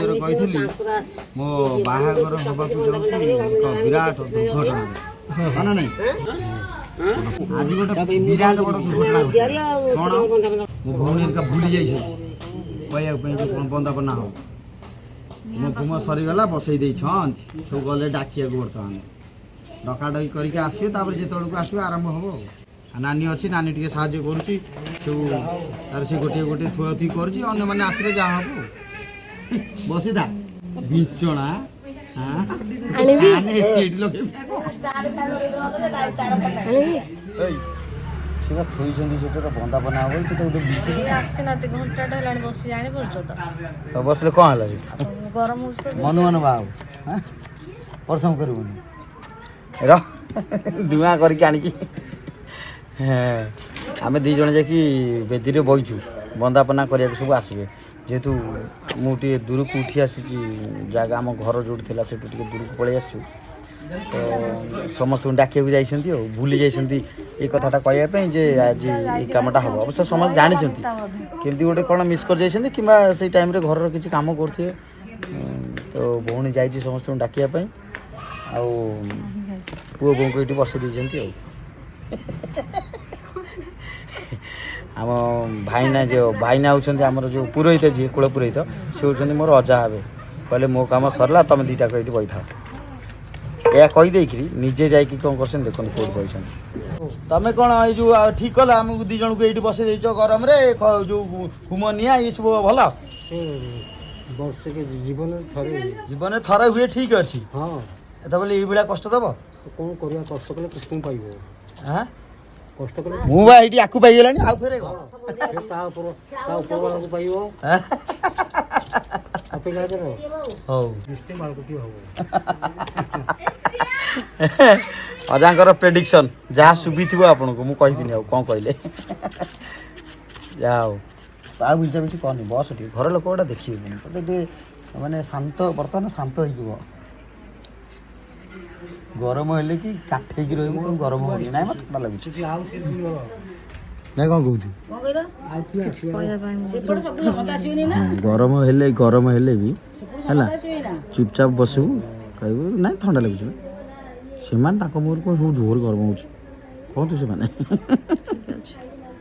ଭାଉଜର କହିଥିଲି ମୋ ବାହାଘର ହେବାକୁ ଯାଉଛି ଏକ ବିରାଟ ଦୁର୍ଘଟଣା ହଁ ନା ନାଇଁ ଆଜି ଗୋଟେ ବିରାଟ ବଡ଼ ଦୁର୍ଘଟଣା କ'ଣ ମୋ ଭଉଣୀ ହେରିକା ଭୁଲି ଯାଇଛନ୍ତି କହିବାକୁ ପାଇଁ ଯେ କ'ଣ ବନ୍ଦାପନା ହବ ମୋ କୁମ ସରିଗଲା ବସେଇ ଦେଇଛନ୍ତି ସବୁ ଗଲେ ଡାକିବାକୁ ବର୍ତ୍ତମାନ ଡକାଡକି କରିକି ଆସିବେ ତାପରେ ଯେତେବେଳକୁ ଆସିବେ ଆରମ୍ଭ ହବ ଆଉ ନାନୀ ଅଛି ନାନୀ ଟିକେ ସାହାଯ୍ୟ କରୁଛି ସବୁ ତାର ସେ ଗୋଟିଏ ଗୋଟିଏ ଥୁଆଥୁଇ କରୁଛି ଅନ୍ୟମାନେ ଆସିଲେ ଯାହା ହବ ବସିଥା ବିଞ୍ଚଣା ସିଟ୍ ଲଗେଇବି ସେଟା ଥୋଇଛନ୍ତି ସେଟା ବନ୍ଦାପନା ହବ କେତେ ଗୋଟେ ଆସିନାହାନ୍ତି ଘଣ୍ଟାଟେ ହେଲାଣି ବସି ଜାଣିପାରୁଛ ତ ବସିଲେ କ'ଣ ହେଲା ଗରମ ମନୁ ମନ ବାବୁ ପରିଶ୍ରମ କରିବୁନି ର ଧୂଆଁ କରିକି ଆଣିକି ଆମେ ଦୁଇ ଜଣ ଯାଇକି ବେଦିରେ ବଇଛୁ ବନ୍ଦାପନା କରିବାକୁ ସବୁ ଆସିବେ ଯେହେତୁ ମୁଁ ଟିକେ ଦୂରକୁ ଉଠି ଆସିଛି ଜାଗା ଆମ ଘର ଯେଉଁଠି ଥିଲା ସେଠୁ ଟିକେ ଦୂରକୁ ପଳେଇ ଆସିଛୁ ତ ସମସ୍ତଙ୍କୁ ଡାକିବାକୁ ଯାଇଛନ୍ତି ଆଉ ଭୁଲି ଯାଇଛନ୍ତି ଏ କଥାଟା କହିବା ପାଇଁ ଯେ ଆଜି ଏଇ କାମଟା ହେବ ଅବଶ୍ୟ ସମସ୍ତେ ଜାଣିଛନ୍ତି କେମିତି ଗୋଟେ କ'ଣ ମିସ୍ କରିଯାଇଛନ୍ତି କିମ୍ବା ସେଇ ଟାଇମ୍ରେ ଘରର କିଛି କାମ କରୁଥିବେ ତ ଭଉଣୀ ଯାଇଛି ସମସ୍ତଙ୍କୁ ଡାକିବା ପାଇଁ ଆଉ ପୁଅ ବୋଉଙ୍କୁ ଏଇଠି ବସେଇ ଦେଇଛନ୍ତି ଆଉ ଆମ ଭାଇନା ହେଉଛନ୍ତି ଆମର ଯେଉଁ ପୁରୋହିତ ଯିଏ କୂଳ ପୁରୋହିତ ସେ ହେଉଛନ୍ତି ମୋର ଅଜା ହେବେ କହିଲେ ମୋ କାମ ସରିଲା ତୁମେ ଦୁଇଟାକୁ ଏଇଠି ବଇଥାଅ ଏହା କହିଦେଇକିରି ନିଜେ ଯାଇକି କ'ଣ କରୁଛନ୍ତି ଦେଖନ୍ତୁ କେଉଁଠି ବଇଛନ୍ତି ତମେ କ'ଣ ଏଇ ଯେଉଁ ଠିକ୍ କଲ ଆମକୁ ଦୁଇ ଜଣଙ୍କୁ ଏଇଠି ବସେଇ ଦେଇଛ ଗରମରେ ଯେଉଁ ହୁମ ନିଆଁ ଏସବୁ ଭଲ ଜୀବନରେ ଥରେ ହୁଏ ଠିକ୍ ଅଛି ହଁ ଏତ ବୋଲେ ଏଇଭଳିଆ କଷ୍ଟ ଦେବ କ'ଣ କରିବା କଷ୍ଟ କଲେ କୃଷ୍ଣ ପାଇବ କଷ୍ଟ କଲେ ମୁଁ ବା ଏଇଠି ଆକୁ ପାଇଗଲାଣି ଆଉ ଫେରେ ତା ଉପରକୁ ପାଇବ ଅପେକ୍ଷା କର ହଉ ନିଶ୍ଚୟ ମାଳକୋଟି ହବ ଅଜାଙ୍କର ପ୍ରେଡିକ୍ସନ୍ ଯାହା ଶୁଭିଥିବ ଆପଣଙ୍କୁ ମୁଁ କହିବିନି ଆଉ କ'ଣ କହିଲେ ଯାହା ହଉ ଆଉ ବିଚାବିଚି କହନି ବସ୍ ଟିକେ ଘର ଲୋକ ଗୁଡ଼ା ଦେଖିବେ ତତେ ଟିକେ ମାନେ ଶାନ୍ତ ବର୍ତ୍ତମାନ ଶାନ୍ତ ହେଇଯିବ ଗରମ ହେଲେ କି କାଠେଇକି ରହିବୁ ଗରମ ହେଉନି ନାଇଁ ମତେ ଥଣ୍ଡା ଲାଗୁଛି ନାଇଁ କ'ଣ କହୁଛୁ ଗରମ ହେଲେ ବି ହେଲା ଚୁପଚାପ ବସିବୁ କହିବୁ ନାଇଁ ଥଣ୍ଡା ଲାଗୁଛି ସେମାନେ ତାଙ୍କ ମୁହଁରେ କ'ଣ ସବୁ ଜୋର ଗରମ ହେଉଛି କୁହନ୍ତୁ ସେମାନେ